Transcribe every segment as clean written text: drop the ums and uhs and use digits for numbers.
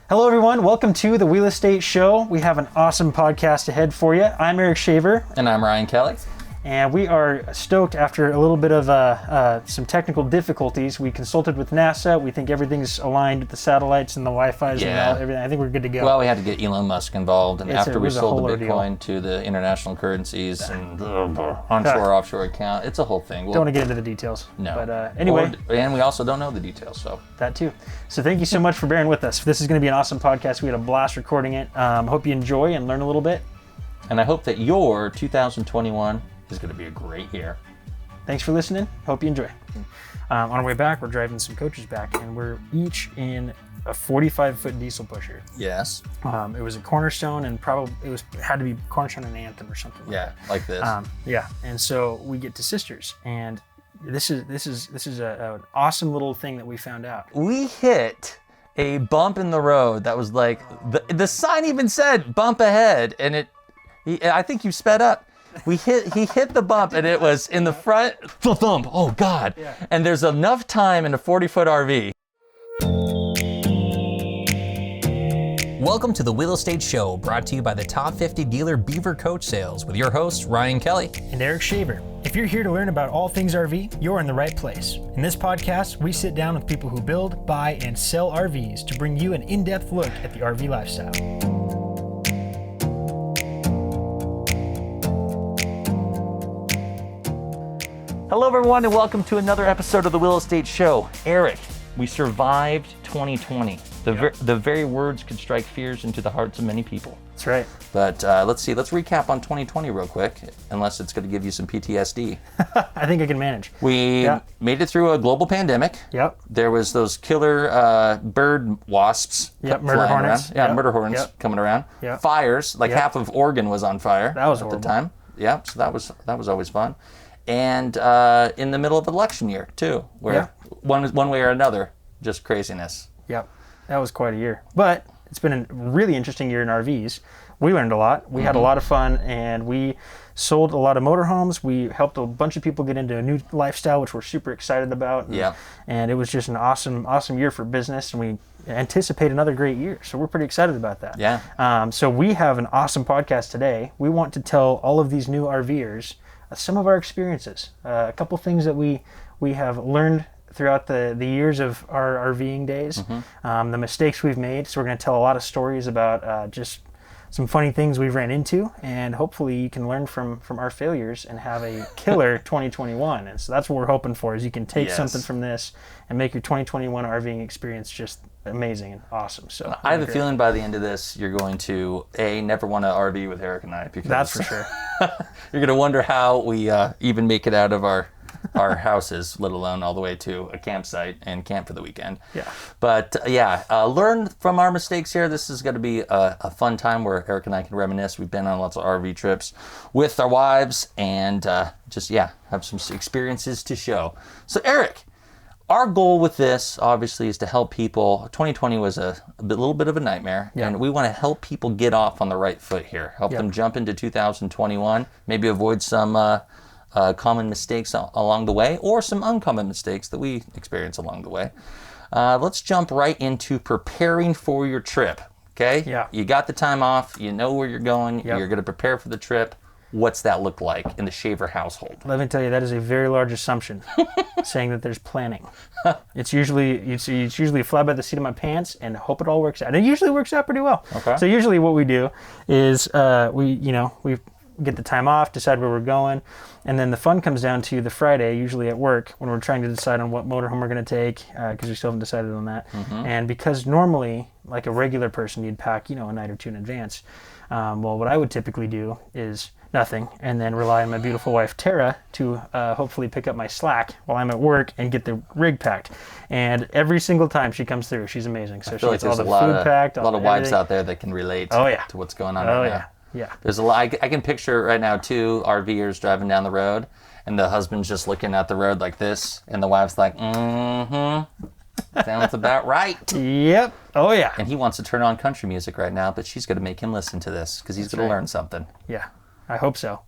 Hello, everyone. Welcome to the Wheel Estate Show. We have an awesome podcast ahead for you. I'm Eric Shaver. And I'm Ryan Kelly. And we are stoked after a little bit of some technical difficulties. We consulted with NASA. We think everything's aligned with the satellites and the Wi-Fi's and everything. I think we're good to go. Well, we had to get Elon Musk involved. And after we sold the Bitcoin ordeal to the international currencies and onshore, offshore account, it's a whole thing. Don't want to get into the details. No. But anyway. And we also don't know the details. So that too. So thank you so much for bearing with us. This is going to be an awesome podcast. We had a blast recording it. Hope you enjoy and learn a little bit. And I hope that your 2021 is going to be a great year. Thanks for listening. Hope you enjoy. On our way back, we're driving some coaches back, and we're each in a 45-foot diesel pusher. Yes. It was a Cornerstone, and probably it had to be Cornerstone and Anthem or something. Like this. And so we get to Sisters, and this is an awesome little thing that we found out. We hit a bump in the road that was like the sign even said bump ahead, and I think you sped up. He hit the bump, and it was in the front, thump, oh God. Yeah. And there's enough time in a 40-foot RV. Welcome to the Wheel Estate Show, brought to you by the top 50 dealer Beaver Coach Sales with your hosts, Ryan Kelly and Eric Shaver. If you're here to learn about all things RV, you're in the right place. In this podcast, we sit down with people who build, buy, and sell RVs to bring you an in-depth look at the RV lifestyle. Hello everyone, and welcome to another episode of the Wheel Estate Show. Eric, we survived 2020. The very words could strike fears into the hearts of many people. That's right. But let's recap on 2020 real quick, unless it's going to give you some PTSD. I think I can manage. We made it through a global pandemic. Yep. There was those killer bird wasps. Murder hornets. Murder hornets coming around. Yep. Fires, half of Oregon was on fire. That was at horrible. the time. Yeah, so that was always fun. And in the middle of election year too, where one way or another, just craziness. Yep, that was quite a year. But it's been a really interesting year in RVs. We learned a lot. We had a lot of fun, and we sold a lot of motorhomes. We helped a bunch of people get into a new lifestyle, which we're super excited about. And it was just an awesome year for business, and we anticipate another great year. So we're pretty excited about that. Yeah. So we have an awesome podcast today. We want to tell all of these new RVers some of our experiences, a couple things that we have learned throughout the years of our RVing days, the mistakes we've made. So we're going to tell a lot of stories about just some funny things we've ran into, and hopefully you can learn from our failures and have a killer 2021. And so that's what we're hoping for, is you can take something from this and make your 2021 RVing experience just amazing and awesome. So I have a feeling by the end of this, you're going to never want to RV with Eric and I, because that's for sure. You're going to wonder how we even make it out of our houses, let alone all the way to a campsite and camp for the weekend. Yeah. But learn from our mistakes here. This is going to be a fun time where Eric and I can reminisce. We've been on lots of RV trips with our wives, and have some experiences to show. So Eric, our goal with this, obviously, is to help people. 2020 was a little bit of a nightmare, and we want to help people get off on the right foot here. Help them jump into 2021, maybe avoid some common mistakes along the way, or some uncommon mistakes that we experience along the way. Let's jump right into preparing for your trip, okay? Yeah. You got the time off. You know where you're going. You're going to prepare for the trip. What's that look like in the Shaver household? Let me tell you, that is a very large assumption, saying that there's planning. It's usually a fly by the seat of my pants and hope it all works out. And it usually works out pretty well. Okay. So usually what we do is we get the time off, decide where we're going, and then the fun comes down to the Friday, usually at work, when we're trying to decide on what motorhome we're going to take, because we still haven't decided on that. And because normally, like a regular person, you'd pack a night or two in advance. Well, what I would typically do is nothing, and then rely on my beautiful wife Tara to hopefully pick up my slack while I'm at work and get the rig packed. And every single time she comes through, she's amazing. So she gets all the food packed. A lot of wives out there that can relate to what's going on right now. Yeah. There's a lot. I can picture right now two RVers driving down the road, and the husband's just looking at the road like this, and the wife's like, sounds about right. Yep. Oh yeah. And he wants to turn on country music right now, but she's going to make him listen to this because he's going to learn something. Yeah. I hope so.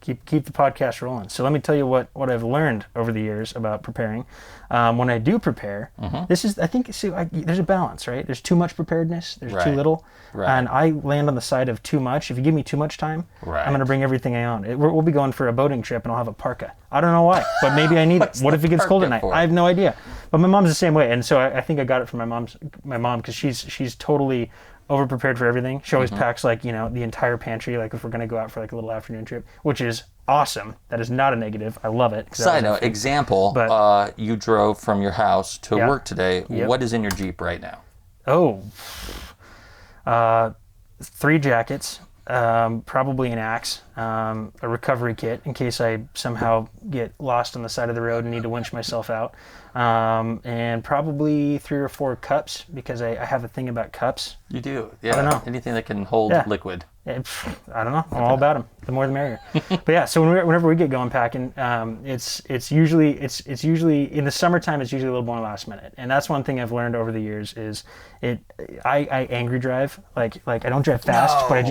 keep the podcast rolling. So let me tell you what I've learned over the years about preparing. When I do prepare, this is, I think, there's a balance, right? There's too much preparedness. There's too little. Right. And I land on the side of too much. If you give me too much time, Right. I'm going to bring everything I own. We'll be going for a boating trip and I'll have a parka. I don't know why, but maybe I need it. What if it gets cold at night? for? I have no idea. But my mom's the same way. And so I think I got it from my mom because she's totally over prepared for everything. She always packs like, the entire pantry, like if we're going to go out for like a little afternoon trip, which is awesome. That is not a negative. I love it. Side note, example, But- you drove from your house to Yeah. work today. Yep. What is in your Jeep right now? Oh, 3 jackets, probably an axe, a recovery kit in case I somehow get lost on the side of the road and need to winch myself out, and probably 3 or 4 cups because I have a thing about cups. You do, yeah. don't know. Anything that can hold Yeah. liquid. I don't know. I'm all about them. The more, the merrier. But yeah, so whenever we get going packing, it's usually in the summertime. It's usually a little more last minute, and that's one thing I've learned over the years is I angry drive. Like I don't drive fast, but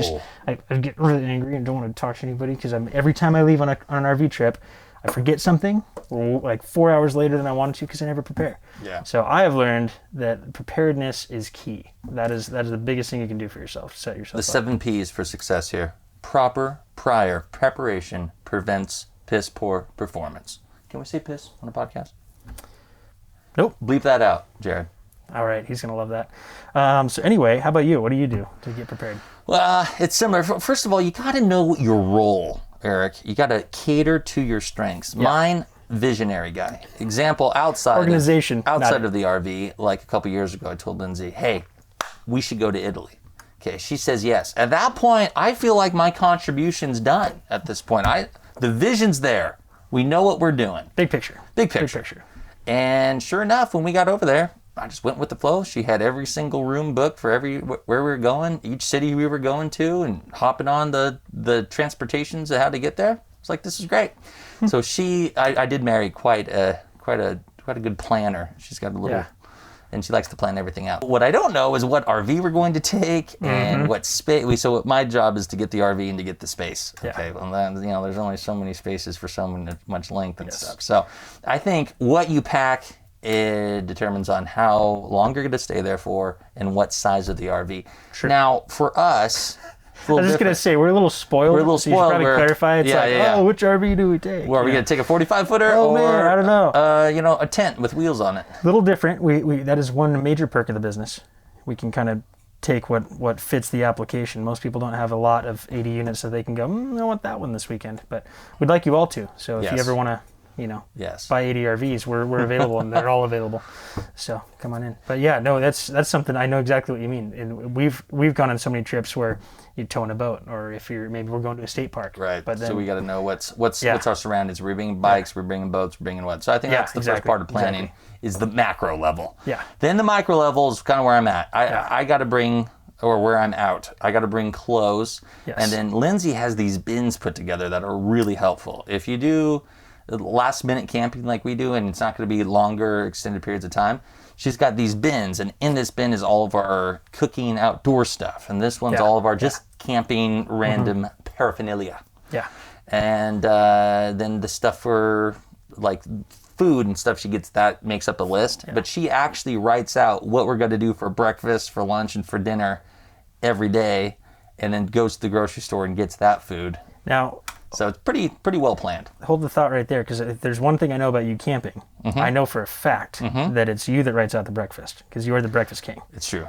I get really angry and don't want to talk to anybody because every time I leave on an RV trip, I forget something like 4 hours later than I wanted to because I never prepare. Yeah. So I have learned that preparedness is key. That is the biggest thing you can do for yourself. Set yourself The up. 7 P's for success here. Proper prior preparation prevents piss poor performance. Can we say piss on a podcast? Nope. Bleep that out, Jared. All right, he's gonna love that. So anyway, how about you? What do you do to get prepared? Well, it's similar. First of all, you got to know your role, Eric. You got to cater to your strengths. Mine, visionary guy. Example, outside Organization, outside of the RV, like a couple years ago, I told Lindsay, hey, we should go to Italy. Okay, she says yes. At that point, I feel like my contribution's done at this point. The vision's there. We know what we're doing. Big picture. Big picture. And sure enough, when we got over there, I just went with the flow. She had every single room booked for where we were going, each city we were going to, and hopping on the transportations of how to get there. It's like, this is great. So I did marry quite a good planner. She's got a little, and she likes to plan everything out. What I don't know is what RV we're going to take and what space. So my job is to get the RV and to get the space. Yeah. Okay, well then, there's only so many spaces for so much length and stuff. So I think what you pack, it determines on how long you're going to stay there for and what size of the RV. Sure. Now, for us, I was just going to say, we're a little spoiled. We're a little so you should spoiled. probably clarify. It's which RV do we take? Well, are we going to take a 45-footer Oh, or man, I don't know. A tent with wheels on it? A little different. We that is one major perk of the business. We can kind of take what fits the application. Most people don't have a lot of 80 units that they can go, I want that one this weekend. But we'd like you all to. So if you ever want to, buy 80 RVs, we're available and they're all available. So come on in. But yeah, no, that's something. I know exactly what you mean. And we've gone on so many trips where you tow in a boat, or if maybe we're going to a state park. Right. But then, so we got to know what's our surroundings. We're bringing bikes, we're bringing boats, we're bringing what. So I think that's the first part of planning is the macro level. Yeah. Then the micro level is kind of where I'm at. I got to bring, or where I'm out, I got to bring clothes. Yes. And then Lindsay has these bins put together that are really helpful. If you do last minute camping like we do, and it's not going to be longer extended periods of time, she's got these bins, and in this bin is all of our cooking outdoor stuff, and this one's all of our just camping random paraphernalia. Yeah. And then the stuff for like food and stuff, she gets that, makes up a list, but she actually writes out what we're going to do for breakfast, for lunch, and for dinner every day, and then goes to the grocery store and gets that food. Now, so it's pretty well planned. hold the thought right there, because if there's one thing I know about you camping, I know for a fact that it's you that writes out the breakfast, because you are the breakfast king. It's true.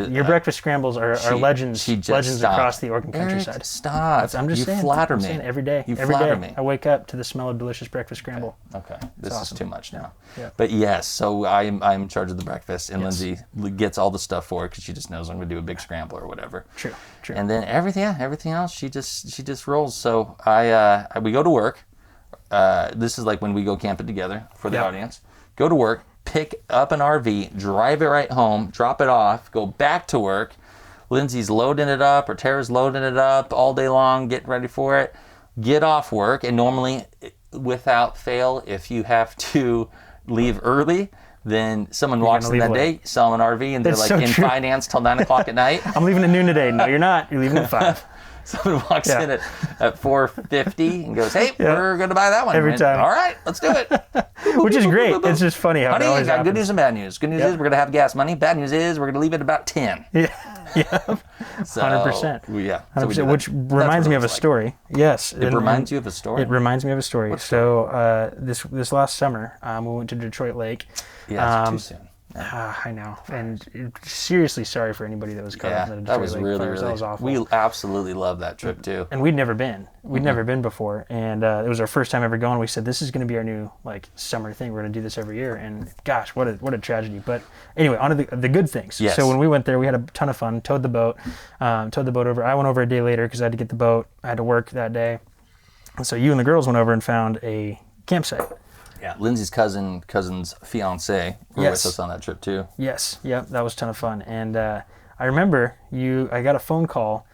Your breakfast scrambles are legends. She just legends stopped. across the Oregon countryside. Eric, stop. I'm just you saying. Flatter I'm me. saying every day. You every flatter day, me. I wake up to the smell of delicious breakfast scramble. Okay, this awesome. is too much now. Yeah. But yes, so I'm in charge of the breakfast, and Lindsay gets all the stuff for it because she just knows I'm going to do a big scramble or whatever. True. And then everything else, she just rolls. So we go to work. This is like when we go camping together for the audience. Go to work, pick up an RV, drive it right home, drop it off, go back to work. Lindsay's loading it up, or Tara's loading it up all day long, getting ready for it. Get off work, and normally, without fail, if you have to leave early, then someone walks in that day, sell an RV, and they're like in finance till 9 o'clock at night. I'm leaving at noon today. No, you're not. You're leaving at 5. Someone walks Yeah. in at 4:50 and goes, "Hey, Yeah. we're going to buy that one." Every And, time. All right, let's do it. Which is great. It's just funny how Honey, it I always got good happens. news and bad news. Good news is we're going to have gas money. Bad news is we're going to leave it at about 10. Yeah, yeah, So, 100%. Yeah. So we do 100%, that. which reminds me of a story. Yes, It reminds you of a story? It reminds me of a story. What So this last summer, we went to Detroit Lake. Yeah, it's too soon. I know, and seriously sorry for anybody that was caught up in the Detroit that was Lake really, fires. really. That was awful. We absolutely love that trip too. And we'd never been. We'd never been before, and it was our first time ever going. We said this is going to be our new summer thing. We're going to do this every year. And gosh, what a tragedy. But anyway, on to the good things. Yes. So when we went there, we had a ton of fun. Towed the boat over. I went over a day later because I had to get the boat. I had to work that day, and so you and the girls went over and found a campsite. Yeah, Lindsay's cousin's fiance were Yes. with us on that trip too. Yes, yep, that was a ton of fun. And I remember I got a phone call.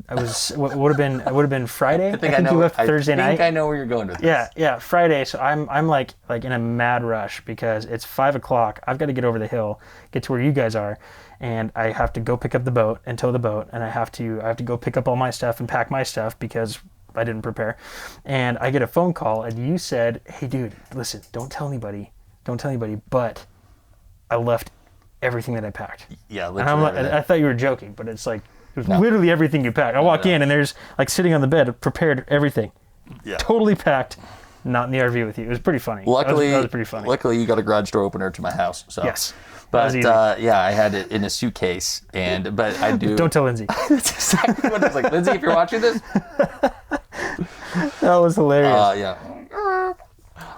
It would have been Friday. I think you left Thursday night. I know where you're going with this. Yeah, Friday. So I'm like in a mad rush because it's 5:00. I've got to get over the hill, get to where you guys are, and I have to go pick up the boat and tow the boat, and I have to go pick up all my stuff and pack my stuff because I didn't prepare. And I get a phone call, and you said, "Hey, dude, listen, don't tell anybody, but I left everything that I packed." Yeah, And I'm like, I thought you were joking, but it's like it was literally everything you packed. I walk in, and there's sitting on the bed, prepared everything, totally packed, not in the RV with you. It was pretty funny. Luckily, that was pretty funny. Luckily, you got a garage door opener to my house. So. Yes. But easy. I had it in a suitcase, but I do. Don't tell Lindsay. That's exactly what it's like. Lindsay, if you're watching this, That was hilarious. yeah.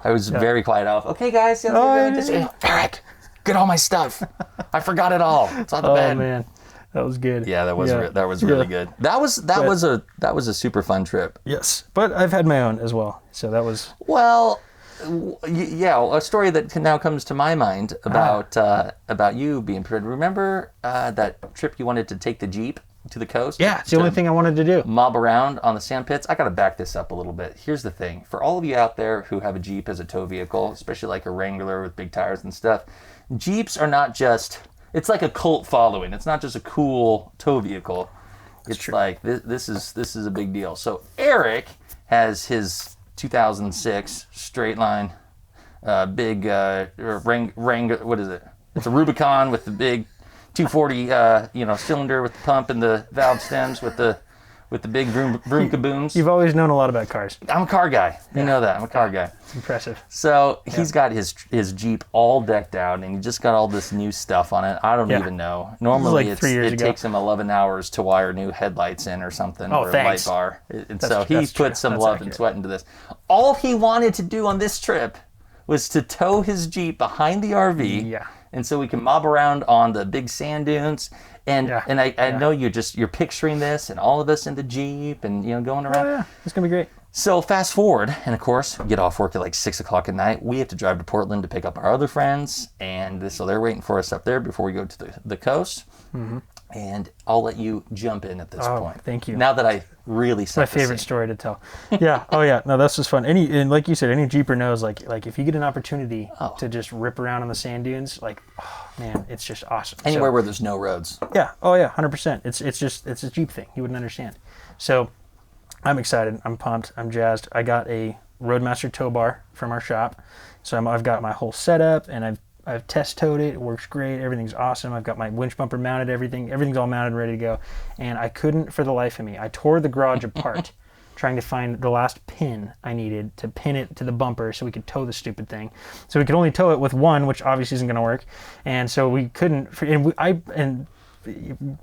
I was very quiet off. Okay, guys. Eric, get all my stuff. I forgot it all. It's on the bed. Oh man, that was good. Yeah, that was really good. That was a super fun trip. Yes, but I've had my own as well, so that was. Well, a story that now comes to my mind about you being prepared. Remember that trip you wanted to take the Jeep to the coast? Yeah, it's the only thing I wanted to do. Mob around on the sand pits. I got to back this up a little bit. Here's the thing. For all of you out there who have a Jeep as a tow vehicle, especially like a Wrangler with big tires and stuff, Jeeps are not just, it's like a cult following. It's not just a cool tow vehicle. It's true. like, this is a big deal. So Eric has his 2006 straight line, big what is it? It's a Rubicon with the big 240 cylinder with the pump and the valve stems with the big vroom kabooms. You've always known a lot about cars. I'm a car guy. You know that. I'm a car guy. It's impressive. So he's got his Jeep all decked out, and he just got all this new stuff on it. I don't even know. Normally, like 3 years it ago. takes him 11 hours to wire new headlights in or something, Oh, or a thanks. light bar. And so That's he true. put some That's love accurate. and sweat into this. All he wanted to do on this trip was to tow his Jeep behind the RV. Yeah. And so we can mob around on the big sand dunes. And I know you're picturing this and all of us in the Jeep and going around. Oh yeah, it's gonna be great. So fast forward, and of course, we get off work at like 6:00 at night. We have to drive to Portland to pick up our other friends, and so they're waiting for us up there before we go to the coast. Mm-hmm. And I'll let you jump in at this point. Thank you. Now that I really set My the favorite scene. story to tell. Yeah. Oh yeah. No, that's just fun. And like you said, any Jeeper knows like if you get an opportunity to just rip around on the sand dunes, man, it's just awesome. Anywhere where there's no roads. Yeah. Oh yeah. 100%. It's a Jeep thing. You wouldn't understand. So I'm excited. I'm pumped. I'm jazzed. I got a Roadmaster tow bar from our shop, so I've got my whole setup, and I've test towed it. It works great. Everything's awesome. I've got my winch bumper mounted. Everything's all mounted, ready to go. And I couldn't, for the life of me, I tore the garage apart trying to find the last pin I needed to pin it to the bumper so we could tow the stupid thing. So we could only tow it with one, which obviously isn't going to work. And so we couldn't. And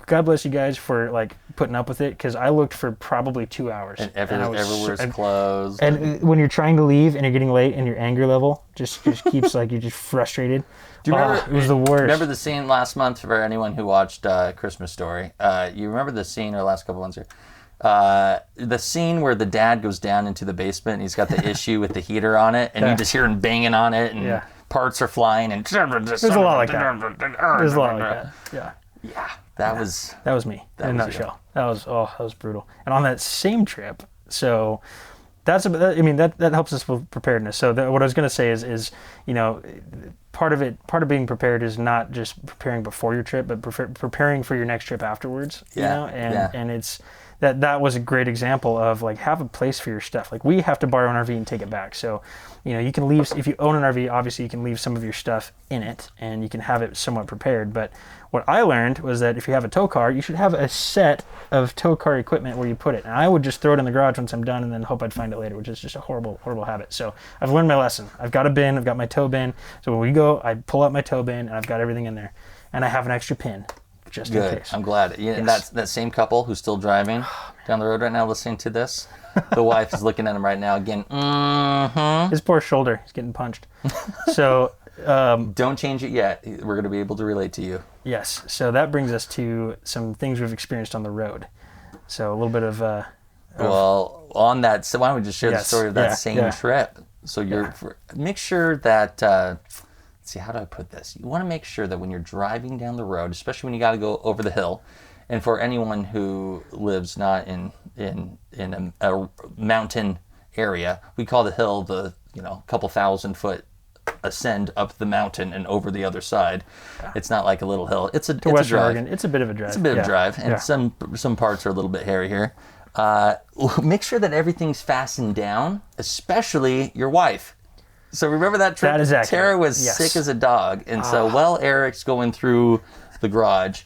God bless you guys for putting up with it, because I looked for probably 2 hours. And everywhere's closed. And when you're trying to leave and you're getting late and your anger level just keeps you're just frustrated. Do you remember? It was the worst. Remember the scene last month for anyone who watched Christmas Story? You remember the scene, or last couple months here? The scene where the dad goes down into the basement and he's got the issue with the heater on it, and you just hear him banging on it, and parts are flying, and There's a lot like that. There's a lot like that. Yeah. Yeah, that was me in a was nutshell. That was brutal. And on that same trip, so that helps us with preparedness. So what I was going to say is part of being prepared is not just preparing before your trip, but preparing for your next trip afterwards. You know, and it's that was a great example of like, have a place for your stuff. Like, we have to borrow an RV and take it back. So, you know, you can leave, if you own an RV, obviously you can leave some of your stuff in it and you can have it somewhat prepared. But what I learned was that if you have a tow car, you should have a set of tow car equipment where you put it. And I would just throw it in the garage once I'm done and then hope I'd find it later, which is just a horrible, horrible habit. So I've learned my lesson. I've got a bin, I've got my tow bin. So when we go, I pull out my tow bin and I've got everything in there. And I have an extra pin just in case. I'm glad. Yeah, and that same couple who's still driving down the road right now listening to this, the wife is looking at him right now again. His poor shoulder, he's getting punched. So don't change it yet. We're going to be able to relate to you. Yes. So that brings us to some things we've experienced on the road. So a little bit of well, on that, so why don't we just share the story of that same trip? So make sure that let's see, how do I put this? You want to make sure that when you're driving down the road, especially when you got to go over the hill, and for anyone who lives not in a mountain area, we call the hill the couple 1,000-foot ascend up the mountain and over the other side. It's not like a little hill. It's a drive. Oregon. It's a bit of a drive. It's a bit of a drive, and some parts are a little bit hairy here. Make sure that everything's fastened down, especially your wife. So remember that trip? That is accurate. Tara was sick as a dog, and so while Eric's going through the garage,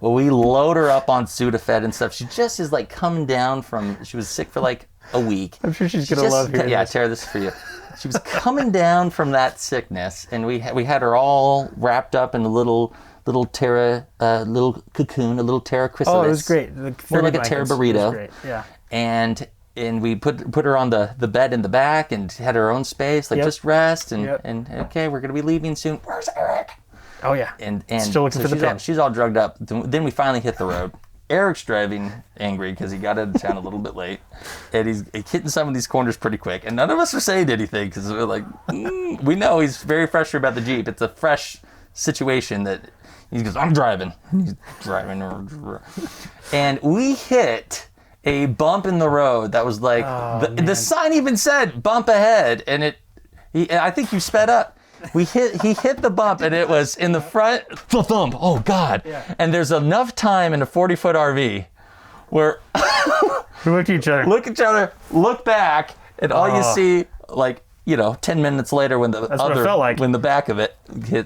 we load her up on Sudafed and stuff. She just is like coming down from. She was sick for like a week. I'm sure she's gonna love hearing this. Tara, this is for you. She was coming down from that sickness, and we had her all wrapped up in a little Tara, little cocoon, a little Tara chrysalis. Oh, it was great. More like a Tara burrito. It was great. Yeah. And we put her on the bed in the back and had her own space, like just rest and okay, we're gonna be leaving soon. Where's Eric? Oh yeah. And still looking for the pin. She's all drugged up. Then we finally hit the road. Eric's driving angry because he got out of town a little bit late, and he's hitting some of these corners pretty quick. And none of us are saying anything because we're like, we know he's very frustrated about the Jeep. It's a fresh situation that he goes, I'm driving. He's driving. And we hit a bump in the road that was like, the sign even said bump ahead, and I think you sped up. He hit the bump, and it was in the front, thump. Oh God! Yeah. And there's enough time in a 40-foot RV where we look at each other, look back, and all you see, 10 minutes later, when the back of it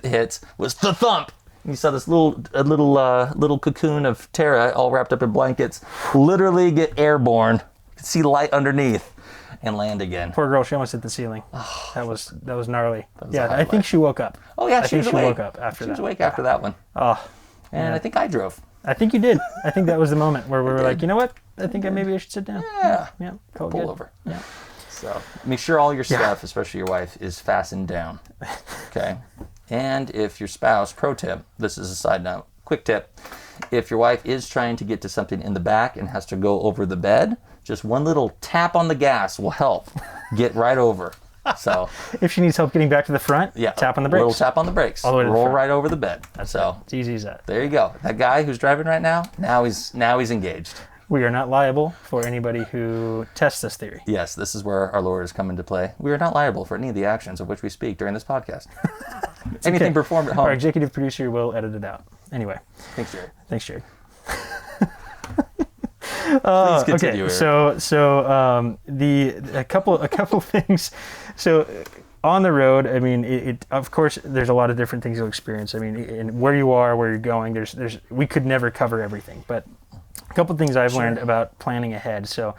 hits, was the thump. You saw this little cocoon of Tara, all wrapped up in blankets, literally get airborne. You could see light underneath. And land again. Poor girl, she almost hit the ceiling. That was gnarly. I think she woke up. Oh yeah, she woke up after that. She was awake after that one. And I think I drove. I think you did. I think that was the moment where we were like, you know what? I think maybe I should sit down. Yeah. Pull over. Yeah. So make sure all your stuff, especially your wife, is fastened down. Okay. And if your spouse, pro tip, this is a side note, quick tip, if your wife is trying to get to something in the back and has to go over the bed, just one little tap on the gas will help get right over. So if she needs help getting back to the front, tap on the brakes. Little tap on the brakes. All the way to the front. Right over the bed. It's easy as that. There you go. That guy who's driving right now he's engaged. We are not liable for anybody who tests this theory. Yes, this is where our lawyers come into play. We are not liable for any of the actions of which we speak during this podcast. Anything performed at home. Our executive producer will edit it out. Anyway. Thanks, Jerry. Please continue, okay, so a couple things. So on the road, I mean, it of course there's a lot of different things you'll experience. I mean, in where you are, where you're going, we could never cover everything, but a couple things I've learned about planning ahead. So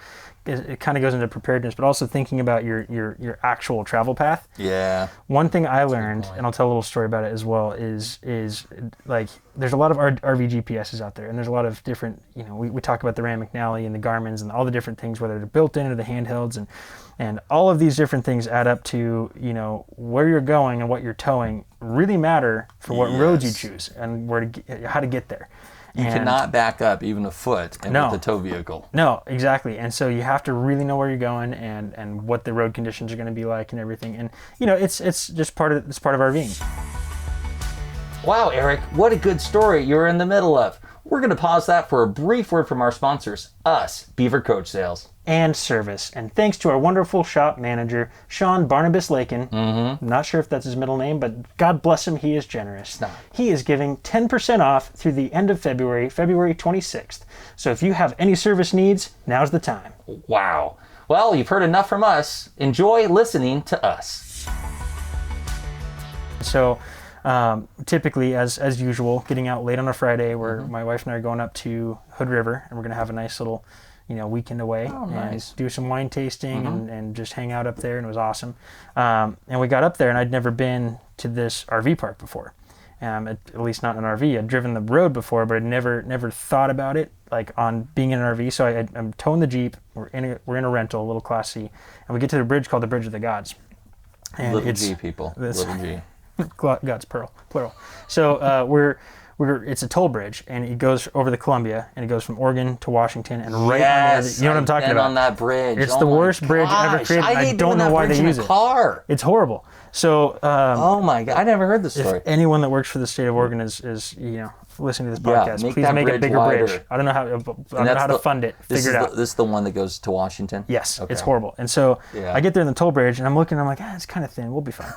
it kind of goes into preparedness, but also thinking about your actual travel path. Yeah. One thing I learned, and I'll tell a little story about it as well, is like there's a lot of RV GPSs out there, and there's a lot of different, we talk about the Rand McNally and the Garmin's and all the different things, whether they're built in or the handhelds, and all of these different things add up to, where you're going and what you're towing really matter for what roads you choose and how to get there. You cannot back up even a foot with the tow vehicle. No, exactly. And so you have to really know where you're going and what the road conditions are going to be like and everything. And it's just part of RVing. Wow, Eric, what a good story you're in the middle of. We're going to pause that for a brief word from our sponsors, us, Beaver Coach Sales. And service. And thanks to our wonderful shop manager, Sean Barnabas Lakin. I'm not sure if that's his middle name, but God bless him, he is generous. He is giving 10% off through the end of February, February 26th. So if you have any service needs, now's the time. Wow. Well, you've heard enough from us. Enjoy listening to us. So typically, as usual, getting out late on a Friday, where my wife and I are going up to Hood River, and we're going to have a nice little weekend away and do some wine tasting and just hang out up there, and it was awesome. And we got up there, and I'd never been to this RV park before, at least not in an RV. I'd driven the road before, but I'd never thought about it, like on being in an RV. So I'm towing the Jeep. We're in a rental, a little Class C, and we get to the bridge called the Bridge of the Gods. And Little G, people. Little G. Gods, plural. So it's a toll bridge, and it goes over the Columbia, and it goes from Oregon to Washington, and right on the, you know what I'm talking about? On that bridge. It's the worst bridge ever created. I don't know why they use it. It's horrible. So oh my God, I never heard this story. If anyone that works for the state of Oregon is listening to this podcast, please make a bigger bridge. I don't know how to fund it. Figure it out. This is the one that goes to Washington? Yes, okay. It's horrible. And so I get there in the toll bridge, and I'm looking, and I'm like, it's kind of thin. We'll be fine.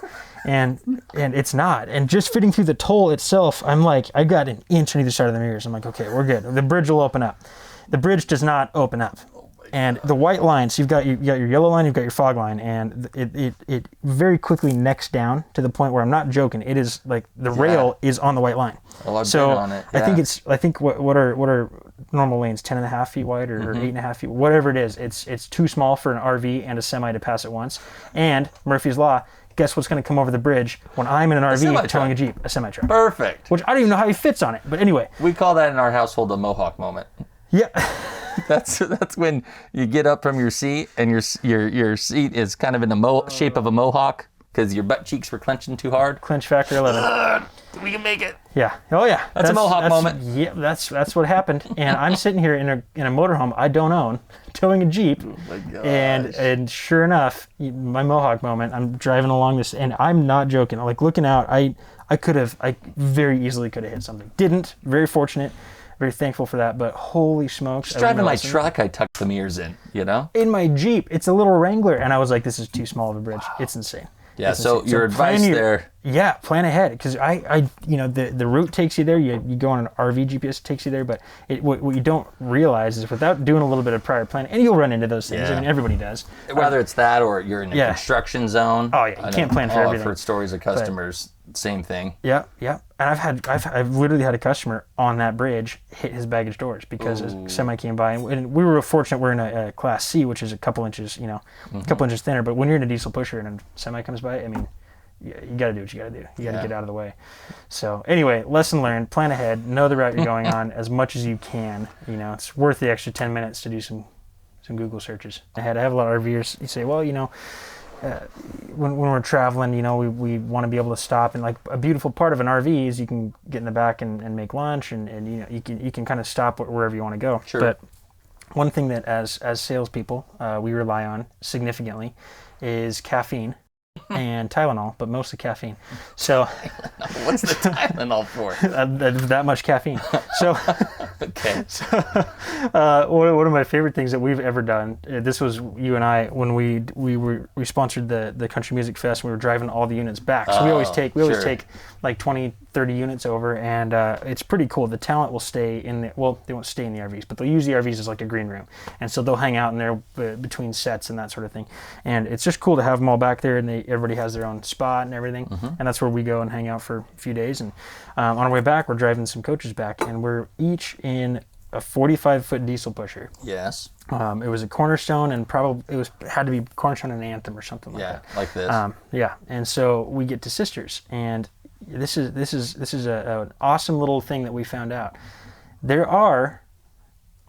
and it's not. And just fitting through the toll itself, I'm like, I got an inch on either side of the mirrors. I'm like, okay, we're good. The bridge will open up. The bridge does not open up. And the white line, so you've got your yellow line, you've got your fog line, and it very quickly necks down to the point where I'm not joking. It is like the rail is on the white line. Well, I've been on it. Yeah. I think what are normal lanes, 10.5 feet wide or 8.5 feet, whatever it is. It's too small for an RV and a semi to pass at once. And Murphy's Law, guess what's going to come over the bridge when I'm in an RV towing a Jeep? A semi-truck. Perfect. Which I don't even know how he fits on it, but anyway. We call that in our household a Mohawk moment. Yeah. That's when you get up from your seat and your seat is kind of in the shape of a mohawk because your butt cheeks were clenching too hard. Clench factor 11. We can make it. Yeah. Oh yeah. That's a Mohawk moment. Yeah, that's what happened. And I'm sitting here in a motorhome I don't own, towing a Jeep. Oh my gosh. And sure enough, my Mohawk moment. I'm driving along this, and I'm not joking. Like looking out, I very easily could have hit something. Didn't. Very fortunate. Very thankful for that, but holy smokes. Just driving my truck, I tucked the mirrors in, In my Jeep, it's a little Wrangler, and I was like, this is too small of a bridge. Wow. It's insane. Yeah, so your advice there. Yeah, plan ahead, because the route takes you there. You go on an RV GPS, it takes you there, but what you don't realize is without doing a little bit of prior planning, and you'll run into those things. I mean, everybody does. Whether it's that or you're in a construction zone. Oh yeah, you can't plan for everything. I've heard stories of customers, same thing. Yeah. And I've literally had a customer on that bridge hit his baggage doors because a semi came by, and we were fortunate. We're in a Class C, which is a couple inches, a couple inches thinner. But when you're in a diesel pusher and a semi comes by, I mean, you got to do what you got to do. You got to get out of the way. So anyway, lesson learned: plan ahead, know the route you're going on as much as you can. It's worth the extra 10 minutes to do some Google searches. I have a lot of RVers. You say, well, when we're traveling, we want to be able to stop, and like a beautiful part of an RV is you can get in the back and make lunch, and you can kind of stop wherever you want to go. Sure. But one thing that as salespeople we rely on significantly is caffeine and Tylenol, but mostly caffeine. So what's the Tylenol for? that much caffeine. So okay. So one of my favorite things that we've ever done. This was you and I when we sponsored the Country Music Fest. We were driving all the units back. So we always take like 20, 30 units over, and it's pretty cool. The talent will stay in they won't stay in the RVs, but they'll use the RVs as like a green room, and so they'll hang out in there between sets and that sort of thing. And it's just cool to have them all back there, and everybody has their own spot and everything. And that's where we go and hang out for a few days. And on our way back, we're driving some coaches back, and we're each in a 45-foot diesel pusher. Yes. It was a Cornerstone, and probably had to be Cornerstone and Anthem or something like that. Yeah, like this. Yeah, and so we get to Sisters, and this is an awesome little thing that we found out. There are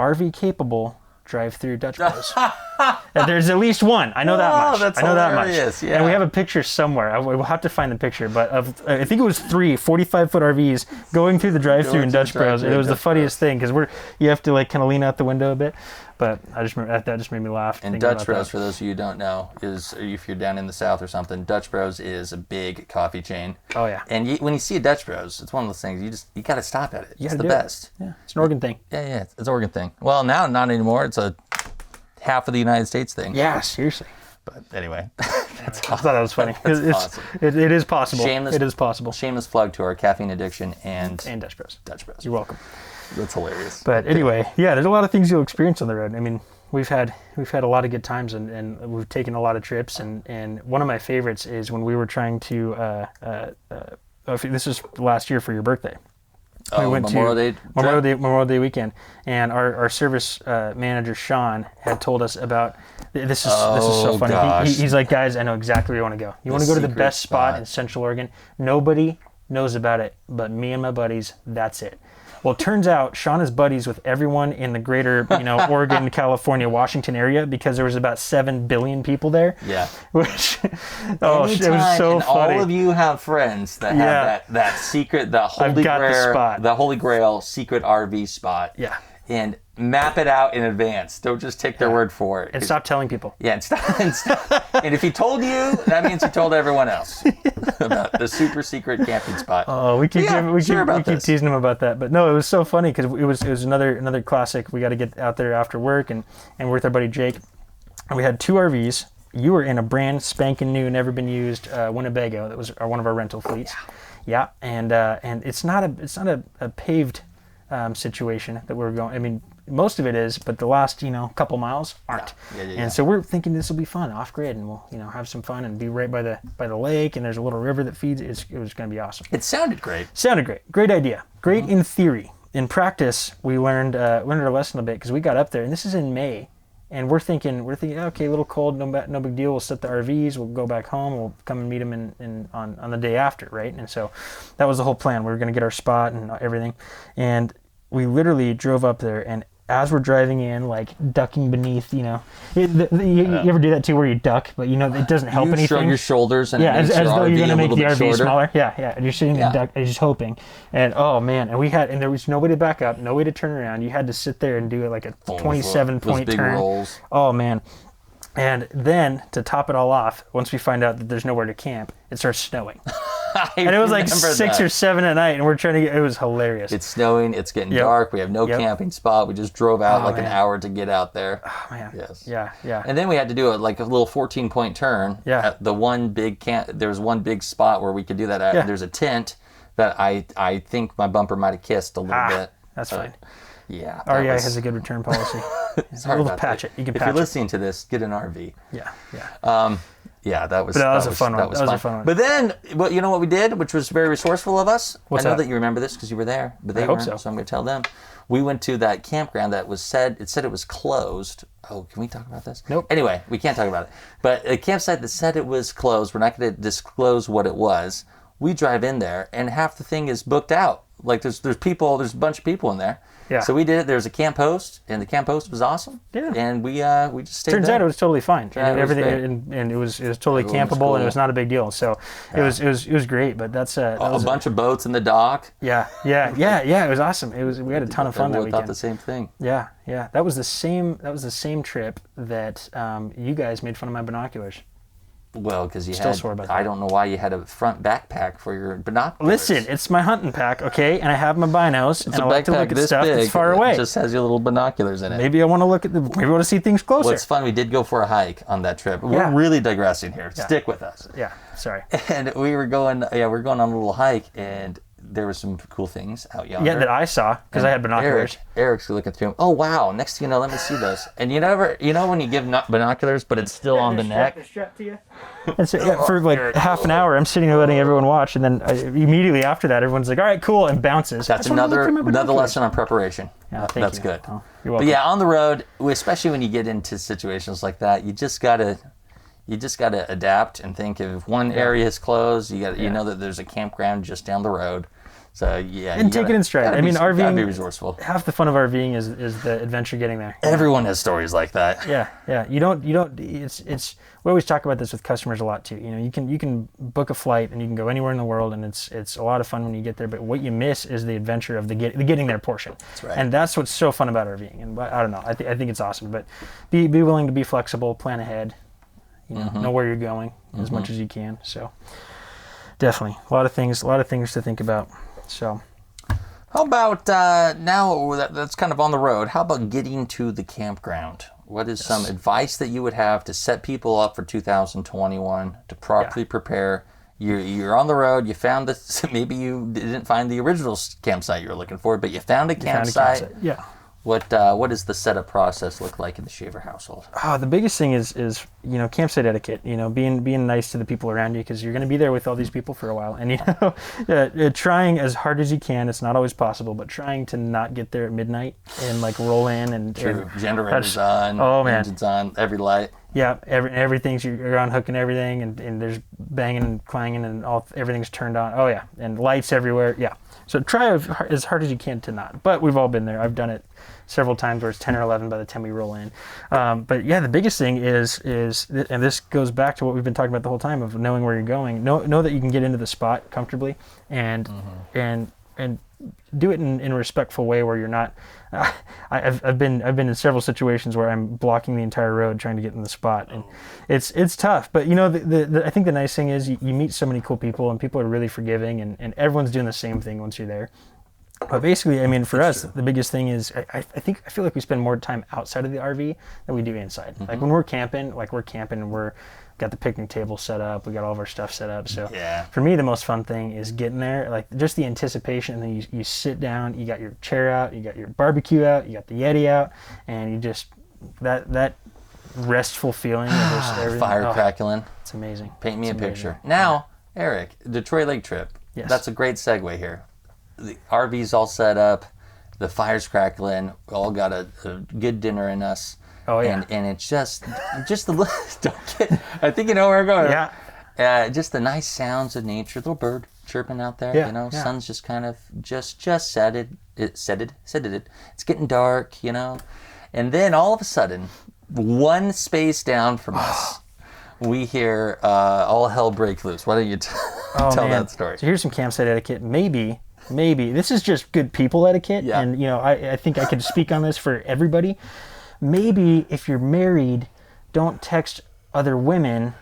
RV capable drive-through Dutch bros. And there's at least one. I know that much. That's I know hilarious. that much. Yeah. And we have a picture somewhere. We'll have to find the picture. But I think it was 45-foot RVs going through the drive-through in Dutch Bros. And it was the funniest thing because you have to like kind of lean out the window a bit. But I just remember that just made me laugh. And Dutch Bros, for those of you who don't know, is if you're down in the South or something, Dutch Bros is a big coffee chain. Oh yeah. And when you see a Dutch Bros, it's one of those things you got to stop at it. It's the best. Yeah, it's an Oregon thing. Yeah, it's an Oregon thing. Well, now not anymore. It's a half of the United States thing. Yeah, seriously. But anyway, that's awesome. I thought that was funny. Awesome. It is possible. Shameless, it is possible. Shameless plug to our caffeine addiction and Dutch Bros. Dutch Bros. You're welcome. That's hilarious. But anyway, yeah, there's a lot of things you'll experience on the road. I mean, we've had a lot of good times and we've taken a lot of trips and one of my favorites is when we were trying to this is last year for your birthday. We went Memorial Day weekend, and our service manager Sean had told us about this is so funny. He's like, guys, I know exactly where you want to go. You want to go to the best spot in Central Oregon. Nobody knows about it but me and my buddies. That's it. Well, it turns out Sean is buddies with everyone in the greater, Oregon, California, Washington area because there was about 7 billion people there. Yeah. Which, it was so funny. All of you have friends that have that secret, the Holy Grail secret RV spot. Yeah. And map it out in advance. Don't just take their word for it. And stop telling people. Yeah, and if he told you, that means he told everyone else about the super secret camping spot. Oh, we keep teasing him about that. But no, it was so funny because it was another classic. We got to get out there after work and we're with our buddy Jake. And we had 2 RVs. You were in a brand spanking new, never been used Winnebago. That was one of our rental fleets. Yeah, and it's not a paved situation that we're going. I mean, most of it is, but the last couple miles aren't. And so we're thinking this will be fun off grid, and we'll have some fun and be right by the lake. And there's a little river that feeds. It was going to be awesome. It sounded great. Great idea. Great in theory. In practice, we learned our lesson a bit because we got up there, and this is in May, and we're thinking okay, a little cold, no big deal. We'll set the RVs. We'll go back home. We'll come and meet them on the day after, right? And so that was the whole plan. We were going to get our spot and everything, and we literally drove up there, and as we're driving in, like ducking beneath, you ever do that too, where you duck, but it doesn't help anything. You shrug your shoulders, and as though you're gonna make the RV shorter. smaller. Yeah, and you're sitting there duck, just hoping. And oh man, and there was no way to back up, no way to turn around. You had to sit there and do it like a 27-point turn. Rolls. Oh man. And then to top it all off, once we find out that there's nowhere to camp, it starts snowing. And it was like 6 or 7 at night, and we're trying to it was hilarious. It's snowing, it's getting dark, we have no camping spot. We just drove out an hour to get out there. Oh man. Yes. Yeah. And then we had to do like a little 14-point turn. Yeah. At the one big there was one big spot where we could do that at. Yeah. There's a tent that I think my bumper might have kissed a little bit. That's fine. Yeah. REI has a good return policy. Sorry about patch that. it. You can if patch you're listening to this, get an RV. Yeah. Yeah, that was a fun one. That was fun. But then, you know what we did, which was very resourceful of us? I know that you remember this because you were there, but they weren't, so I'm going to tell them. We went to that campground that said it was closed. Oh, can we talk about this? Nope. Anyway, we can't talk about it. But a campsite that said it was closed, we're not going to disclose what it was. We drive in there, and half the thing is booked out. Like there's a bunch of people in there. Yeah. So we did it. There's a camp host, and the camp host was awesome. Yeah. And we just stayed there. Turns out it was totally fine. And everything, and it was totally campable, cool. And it was not a big deal. So it was great. But that's a bunch of boats in the dock. Yeah. It was awesome. We had a ton of fun that weekend. Thought the same thing. Yeah. That was the same trip that you guys made fun of my binoculars. Well, because you Still sore about that. I don't know why you had a front backpack for your binoculars. Listen, it's my hunting pack, okay? And I have my binos, and I like to look at stuff that's far away. It just has your little binoculars in it. Maybe I want to maybe I want to see things closer. Well, it's fun. We did go for a hike on that trip. We're really digressing here. Yeah. Stick with us. Yeah, sorry. And we were going on a little hike, and there were some cool things out yonder. Yeah, that I saw because I had binoculars. Eric's looking through them. Oh wow! Next thing you know, let me see those. And you know when you give binoculars, but it's still on the neck. Strapped to you. And so for like half an hour, I'm sitting there letting everyone watch, and then immediately after that, everyone's like, "All right, cool," and bounces. That's another lesson on preparation. Yeah, that's good. Oh, you're welcome. But yeah, on the road, especially when you get into situations like that, you just gotta adapt and think if one area is closed, you know that there's a campground just down the road So yeah, And take it in stride. I mean, gotta RVing. be resourceful. Half the fun of RVing is the adventure getting there. Everyone has stories like that. Yeah. You don't. It's. We always talk about this with customers a lot too. You know, you can book a flight and you can go anywhere in the world, and it's a lot of fun when you get there. But what you miss is the adventure of the getting there portion. That's right. And that's what's so fun about RVing. And I don't know. I think it's awesome. But be willing to be flexible, plan ahead. You know where you're going as much as you can. So definitely a lot of things to think about. So. How about now that's kind of on the road? How about getting to the campground? What is some advice that you would have to set people up for 2021 to properly prepare? You're on the road. You found this. Maybe you didn't find the original campsite you were looking for, but you found a campsite. Yeah. What does the setup process look like in the Shaver household? The biggest thing is campsite etiquette. Being nice to the people around you, because you're going to be there with all these people for a while, and trying as hard as you can. It's not always possible, but trying to not get there at midnight and like roll in and Generators on. Oh man, engines on, every light. Yeah, everything's you're unhooking everything, and there's banging and clanging, and everything's turned on. Oh yeah, and lights everywhere. Yeah, so try as hard as you can to not. But we've all been there. I've done it several times where it's 10 or 11 by the time we roll in. But yeah, the biggest thing is, and this goes back to what we've been talking about the whole time of knowing where you're going. Know that you can get into the spot comfortably, and do it in a respectful way where you're not. I've been in several situations where I'm blocking the entire road trying to get in the spot, and it's tough. But I think the nice thing is you meet so many cool people, and people are really forgiving, and everyone's doing the same thing once you're there. But basically, I mean, for us, the biggest thing is I feel like we spend more time outside of the RV than we do inside. Like when we're camping, and we're got the picnic table set up, we got all of our stuff set up. So for me, the most fun thing is getting there, like just the anticipation. And then you sit down, you got your chair out, you got your barbecue out, you got the Yeti out, and you just that restful feeling of just everything. Fire crackling. It's amazing. Paint me a picture. Now, Eric, Detroit Lake trip. Yes. That's a great segue here. The RV's all set up, the fire's crackling, we all got a good dinner in us. Oh yeah. And it's just the don't get. I think you know where we're going. Yeah. Just the nice sounds of nature, little bird chirping out there. Yeah. Sun's just kind of just set it. It's getting dark. And then all of a sudden, one space down from us, we hear all hell break loose. Why don't you tell that story? So here's some campsite etiquette. Maybe this is just good people etiquette, yeah. And I think I could speak on this for everybody. Maybe if you're married, don't text other women.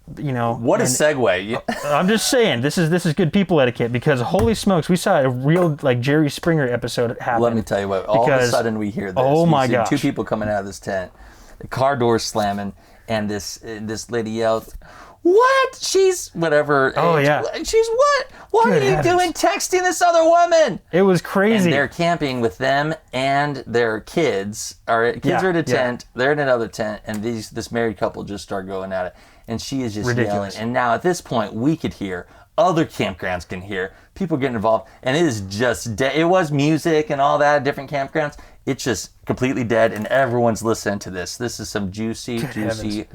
What a segue! I'm just saying this is good people etiquette, because holy smokes, we saw a real like Jerry Springer episode happen. Let me tell you what. All of a sudden we hear this. Oh my gosh! Two people coming out of this tent, the car doors slamming, and this lady yells, "What? She's whatever. Oh yeah. She's what? What are you doing texting this other woman?" It was crazy. And they're camping with them and their kids. Kids are in a tent. They're in another tent, and this married couple just start going at it. And she is just ridiculous. yelling. And now at this point, we could hear. Other campgrounds can hear. People getting involved. And it is just dead. It was music and all that, different campgrounds. It's just completely dead, and everyone's listening to this. This is some juicy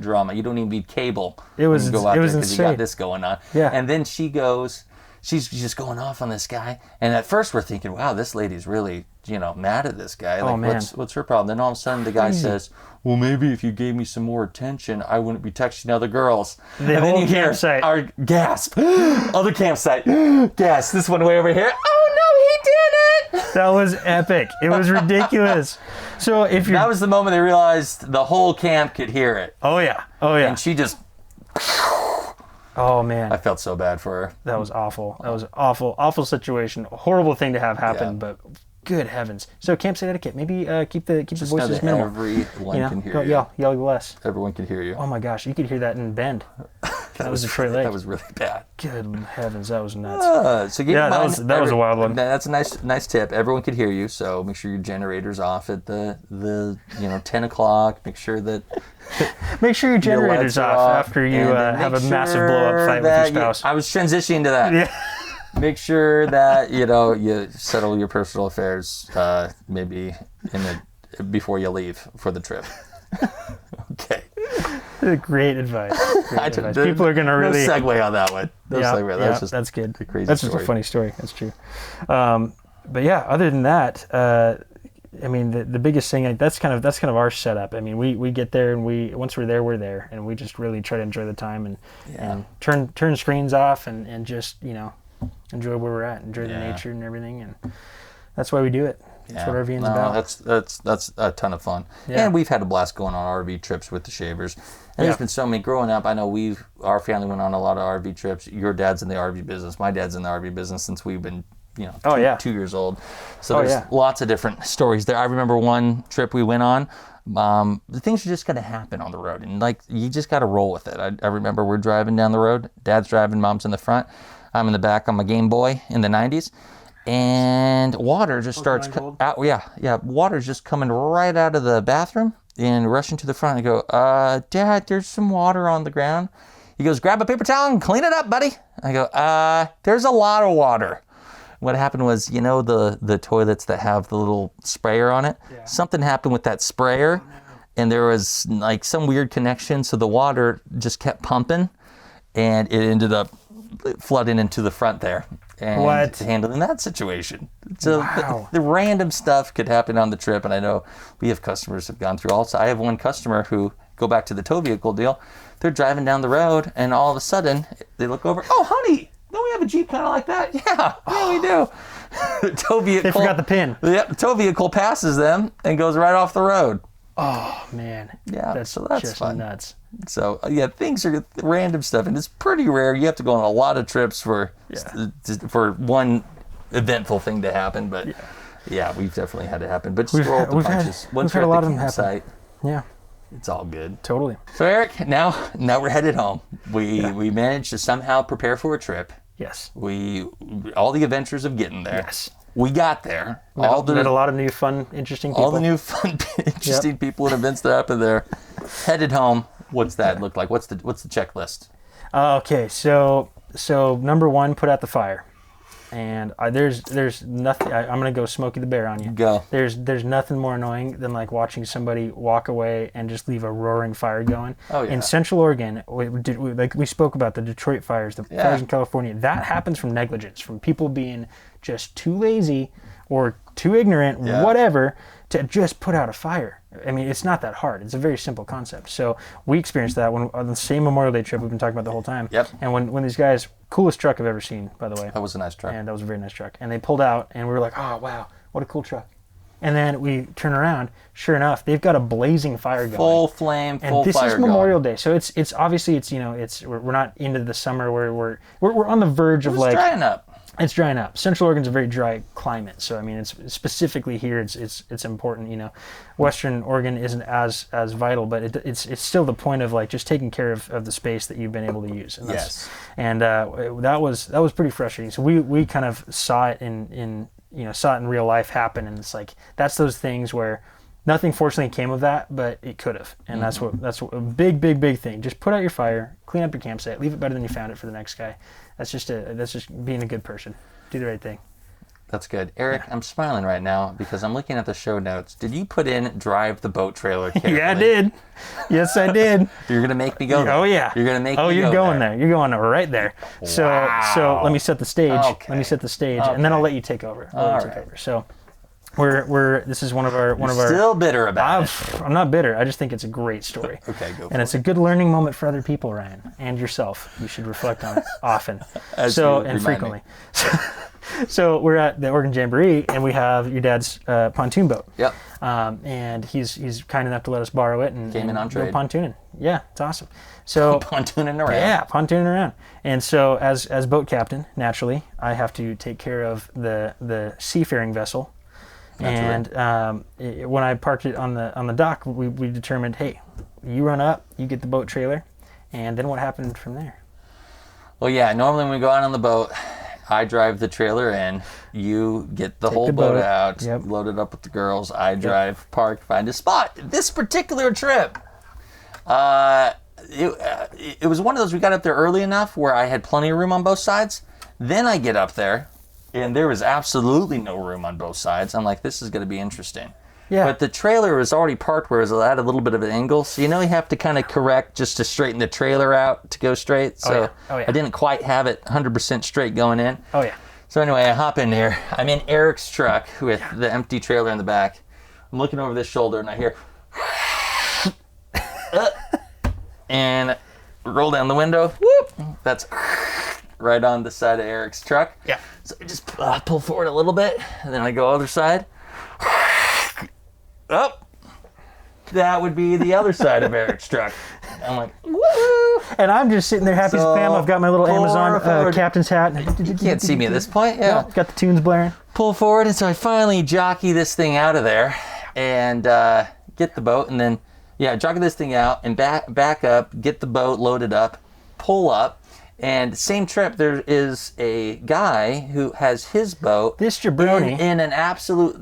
drama. You don't even need cable. It was go out there insane. because you got this going on. Yeah. And then she goes, she's just going off on this guy. And at first we're thinking, wow, this lady's really, mad at this guy. Like, man. What's her problem? Then all of a sudden the guy says, well, maybe if you gave me some more attention, I wouldn't be texting other girls. And then you hear our gasp. Other campsite. Gasp. This one way over here. Oh, no, he did it. That was epic. It was ridiculous. So that was the moment they realized the whole camp could hear it. Oh yeah. And she just. Oh man. I felt so bad for her. That was awful. That was an awful situation. A horrible thing to have happen, but good heavens. So campsite etiquette. Maybe keep the voices minimal. Everyone can hear you. Yell less. Everyone can hear you. Oh my gosh, you could hear that in Bend. That was Detroit Lake. That was really bad. Good heavens, that was nuts. So that was a wild one. That's a nice tip. Everyone could hear you, so make sure your generator's off at the 10 o'clock. Make sure your generator's off after you have a massive blow-up fight with your spouse. I was transitioning to that. Yeah. Make sure that you settle your personal affairs maybe before you leave for the trip. Okay. Great advice. People are gonna really no segue on that one. That's good. a crazy That's story. just a funny story. That's true. But yeah, other than that, I mean, the biggest thing, that's kind of our setup. I mean, we get there and once we're there, and we just really try to enjoy the time and turn screens off and just, enjoy where we're at, enjoy the nature and everything. And that's why we do it. That's what RVing's about. That's a ton of fun. Yeah. And we've had a blast going on RV trips with the Shavers. And there's been so many growing up. I know our family went on a lot of RV trips. Your dad's in the RV business. My dad's in the RV business since we've been 2 years old. So there's lots of different stories there. I remember one trip we went on. The things are just going to happen on the road, and you just got to roll with it. I remember we're driving down the road. Dad's driving, Mom's in the front. I'm in the back on my Game Boy in the 90s, and water just starts out. Water's just coming right out of the bathroom and rushing to the front. I go, Dad, there's some water on the ground. He goes, grab a paper towel and clean it up, buddy. I go, there's a lot of water. What happened was, the toilets that have the little sprayer on it? Yeah. Something happened with that sprayer, and there was some weird connection, so the water just kept pumping, and it ended up flooding into the front there. And handling that situation. So the random stuff could happen on the trip, and I know we have customers who've gone through also. I have one customer who, go back to the tow vehicle deal, they're driving down the road, and all of a sudden, they look over, oh, honey, don't we have a Jeep kind of like that? Yeah, we do. The tow vehicle. They forgot the pin. The tow vehicle passes them and goes right off the road. Oh, man. Yeah, that's just fun. Nuts. So, things are random stuff, and it's pretty rare. You have to go on a lot of trips for one eventful thing to happen, but we've definitely had it happen. But just roll with the punches. We've had a lot of them happen. Yeah. It's all good. Totally. So Eric, now we're headed home. We managed to somehow prepare for a trip. Yes. All the adventures of getting there. Yes. We got there. Met a lot of new, fun, interesting people. All the new, fun, interesting people and events that happened there. Headed home. What's that look like? What's the checklist? Okay, so number one, put out the fire. And there's nothing. I'm gonna go Smokey the Bear on you. Go. There's nothing more annoying than watching somebody walk away and just leave a roaring fire going. Oh yeah. In Central Oregon, we spoke about the Detroit fires, the fires in California. That happens from negligence, from people being just too lazy or too ignorant, whatever, to just put out a fire. I mean, it's not that hard. It's a very simple concept. So we experienced that on the same Memorial Day trip we've been talking about the whole time. Yep. And when these guys, coolest truck I've ever seen, by the way. That was a nice truck. And that was a very nice truck. And they pulled out, and we were like, oh, wow, what a cool truck. And then we turn around, sure enough, they've got a blazing fire going. Full flame, full fire going. And this is Memorial Day, so it's obviously we're not into the summer where we're on the verge of It's drying up. It's drying up. Central Oregon's a very dry climate, so I mean, it's specifically here. It's important. Western Oregon isn't as vital, but it's still the point of just taking care of the space that you've been able to use. And that was pretty frustrating. So we kind of saw it in real life happen, and it's that's those things where nothing fortunately came of that, but it could have, and that's what a big thing. Just put out your fire, clean up your campsite, leave it better than you found it for the next guy. That's just being a good person. Do the right thing. That's good. Eric, I'm smiling right now because I'm looking at the show notes. Did you put in drive the boat trailer carefully? Yeah, I did. Yes, I did. You're going to make me go there. Oh, yeah. You're going to make me go there. Oh, you're going there. You're going right there. Wow. So let me set the stage. Okay. Let me set the stage, and then I'll let you take over. So this is one of our still bitter about it. I'm not bitter. I just think it's a great story. Okay, go for it. And it's a good learning moment for other people, Ryan, and yourself. You should reflect on it often. And frequently. So we're at the Oregon Jamboree, and we have your dad's pontoon boat. Yep. And he's kind enough to let us borrow it and came in on trade. Go pontooning. Yeah, it's awesome. So pontooning around. Yeah, pontooning around. And so as boat captain, naturally, I have to take care of the seafaring vessel. And when I parked it on the dock, we determined, hey, you run up, you get the boat trailer, and then what happened from there? Well, yeah, normally when we go out on the boat, I drive the trailer in, you get the whole boat out, load it up with the girls, I drive, park, find a spot. This particular trip, it was one of those, we got up there early enough where I had plenty of room on both sides. Then I get up there, and there was absolutely no room on both sides. I'm like, this is going to be interesting. Yeah. But the trailer was already parked where it was at a little bit of an angle. So you have to kind of correct just to straighten the trailer out to go straight. So Oh, yeah. I didn't quite have it 100% straight going in. Oh, yeah. So anyway, I hop in there. I'm in Eric's truck with the empty trailer in the back. I'm looking over this shoulder and I hear... and roll down the window. Whoop! That's right on the side of Eric's truck. Yeah. So I just pull forward a little bit, and then I go other side. Up. That would be the other side of Eric's truck. I'm like, woo! And I'm just sitting there happy as a clam. I've got my little Amazon captain's hat. You can't see me at this point. Yeah. Got the tunes blaring. Pull forward, and so I finally jockey this thing out of there and get the boat, and then jockey this thing out and back up, get the boat loaded up, pull up, and same trip there is a guy who has his boat This jabroni. in an absolute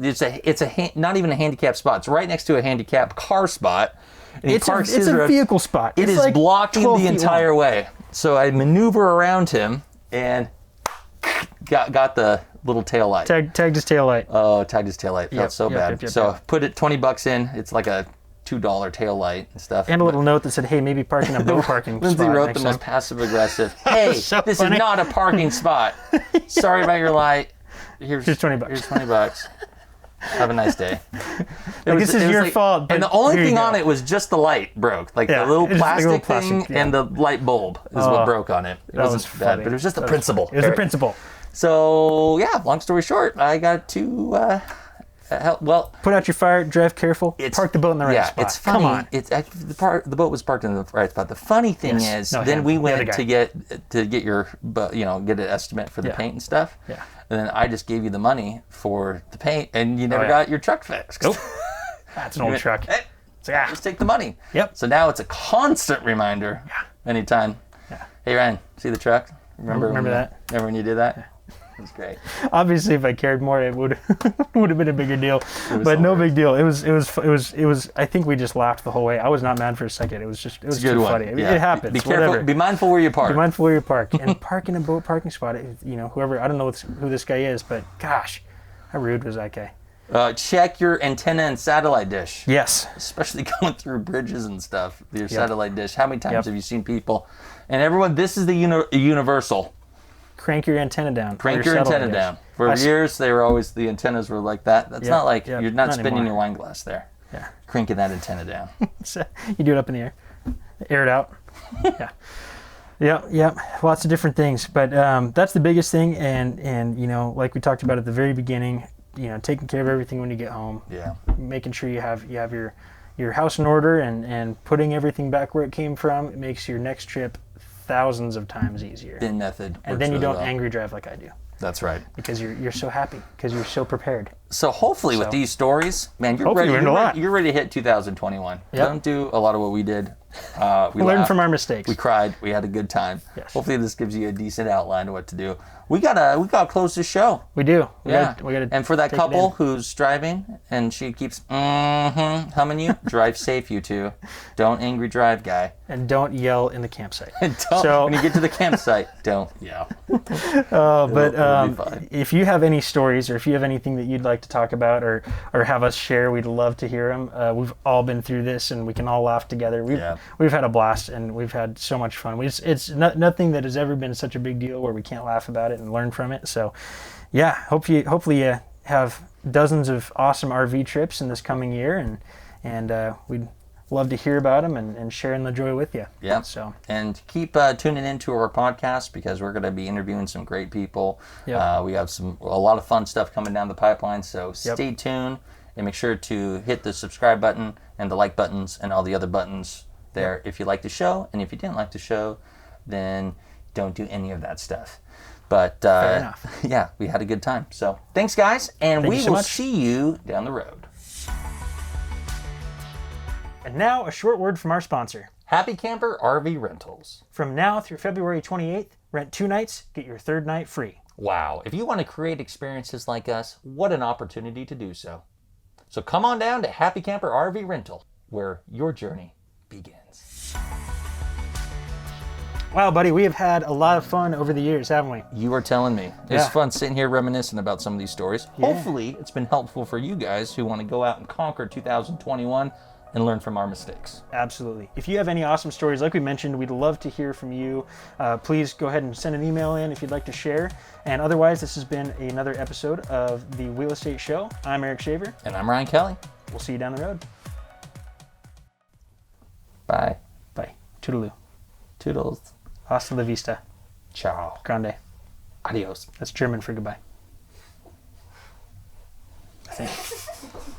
not even a handicap spot. It's right next to a handicap car spot. And he It's parks a his road. vehicle spot. It It's is like blocking 12 the feet entire long. way. So I maneuver around him and got the little tail light. Tagged his tail light. Oh, tagged his tail light. Felt so bad. Yep. So put it $20 in. It's like a $2 tail light and stuff. And a little note that said, hey, maybe park in a boat parking Lindsay spot wrote next the most time. passive aggressive. Hey, So this funny. is not a parking spot. Sorry about your light. Here's $20. Here's $20. Have a nice day. This is your fault. And but the only here you thing go. on it was just the light broke. Like Yeah, the little it's just like a plastic, little plastic, thing and the light bulb is what broke on it. It wasn't was bad, funny. but it was just the That was principle. funny. It was the Eric. principle. So, long story short, I got to Put out your fire, drive careful, park the boat in the right spot. it's funny. Come on. It's actually the boat was parked in the right spot. The funny thing Yes. is, No, then him. we The other went guy. to get your, get an estimate for the Yeah. paint and stuff. Yeah. And then I just gave you the money for the paint, and you never yeah. got your truck fixed. Nope. That's an old truck. Hey, So, yeah. just take the money. Yep. So now it's a constant reminder. Anytime. Yeah. Hey Ryan, see the truck? Remember that? Remember when you did that? It was great. Obviously, if I cared more, it would have been a bigger deal. But no hilarious. big deal. It was. I think we just laughed the whole way. I was not mad for a second. It was It's a good too one. funny. Yeah. It happens. Be careful. Whatever. Be mindful where you park. Be mindful where you park. And park in a boat parking spot. Whoever, I don't know who this guy is, but gosh, how rude was that guy? Check your antenna and satellite dish. Yes. Especially going through bridges and stuff. Your satellite dish. How many times have you seen people? And everyone, this is the universal. Crank your antenna down. Crank your antenna down. For years, the antennas were like that. That's not like, you're not spinning anymore. your wine glass there. Yeah. Cranking that antenna down. So you do it up in the air it out. Yeah. Lots of different things, but that's the biggest thing. And like we talked about at the very beginning, taking care of everything when you get home. Yeah. Making sure you have your house in order and putting everything back where it came from. It makes your next trip thousands of times easier. Bin method. And then you don't angry drive like I do. That's right. Because you're so happy because you're so prepared. So hopefully with these stories, man, you're Hopefully ready. we learned a lot. You're ready to hit 2021. Yep. Don't do a lot of what we did. We Learn laughed, from our mistakes. we cried. We had a good time. Yes. Hopefully this gives you a decent outline of what to do. We gotta close this show. We do. We Yeah. gotta And for that take it couple in. who's driving and she keeps humming you, drive safe, you two. Don't angry drive, guy. And don't yell in the campsite. When you get to the campsite, don't yell. But it'll be fine. if you have any stories or if you have anything that you'd like to talk about or have us share, we'd love to hear them. We've all been through this and we can all laugh together. We've had a blast and we've had so much fun. It's nothing that has ever been such a big deal where we can't laugh about it and learn from it. So yeah, hopefully you have dozens of awesome RV trips in this coming year and we'd love to hear about them and sharing the joy with you. Yeah. So and keep tuning into our podcast because we're going to be interviewing some great people. Yep. We have a lot of fun stuff coming down the pipeline. So stay tuned and make sure to hit the subscribe button and the like buttons and all the other buttons there if you like the show. And if you didn't like the show, then don't do any of that stuff. But Fair enough. yeah, we had a good time. So thanks, guys, and Thank we you so will much. see you down the road. And now a short word from our sponsor. Happy Camper RV Rentals. From now through February 28th, rent 2 nights, get your 3rd night free. Wow, if you want to create experiences like us, what an opportunity to do so. So come on down to Happy Camper RV Rental, where your journey begins. Wow, buddy, we have had a lot of fun over the years, haven't we? You were telling me. It was fun sitting here reminiscing about some of these stories. Yeah. Hopefully, it's been helpful for you guys who want to go out and conquer 2021 and learn from our mistakes. Absolutely. If you have any awesome stories, like we mentioned, we'd love to hear from you. Please go ahead and send an email in if you'd like to share. And otherwise, this has been another episode of the Wheel Estate Show. I'm Eric Shaver. And I'm Ryan Kelly. We'll see you down the road. Bye. Bye. Toodaloo. Toodles. Hasta la vista. Ciao. Grande. Adios. That's German for goodbye, I think.